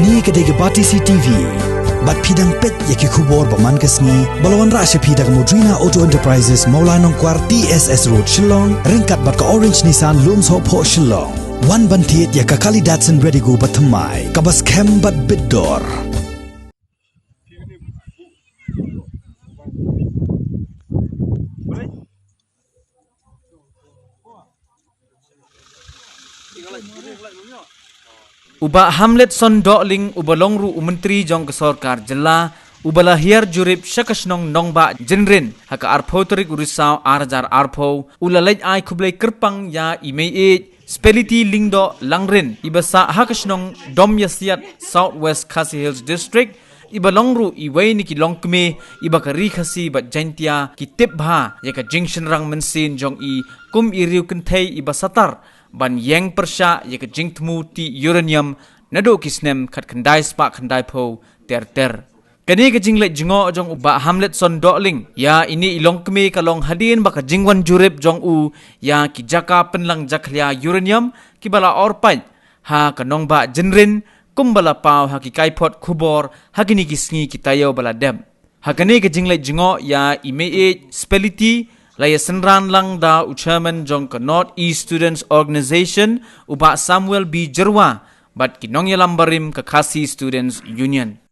Kani kedai Bati CTV. Bat pidang pet yaki kubor paman kesni. Balawan rasya pidang Modrina Auto Enterprises Maulanong Kwar TSS Road Shillong. Ringkat bat ka Orange Nissan Lums Hop Ho Shillong. Wan bantiet yaka kali Datsun ready go batamai. Kabas kem bat bidor. Uba Hamlet son doling ubalongru umentri jong kesorkar jela ubala hiar jurip syakasnong nongba jenrin haka arpoterik urisau arjar arpo ulalaj ai kublai kerpang ya imei speliti lingdo langrin ibasa hakasnong dom yasiat Southwest Khasi Hills District ibalongru iway niki longkme ibakari khasi bat jaintia ki tibha yaka junction rang mensin jong i kum iriu kentai ibasatar ban yang persya yaka jingtmu ti uranium nado kisnem khat khandai spa khandai pho ter kani ka jinglai jingo jong uba Hamlet son doling ya ini ilongkme kalong hadin baka jingwan jurip jong u ya ki jaka penlang jaklia uranium ki bala orpai ha kanong ba jenrin kumbala pau ha ki kaipot khubor hagini kisngi kitayo bala dem hakani ka jinglai jingo ya imei speliti Laya senran lang da uchairman jong ka North East Students Organization uba Samuel B. Jerwa bat kinong yalambarim ka Khasi Students Union.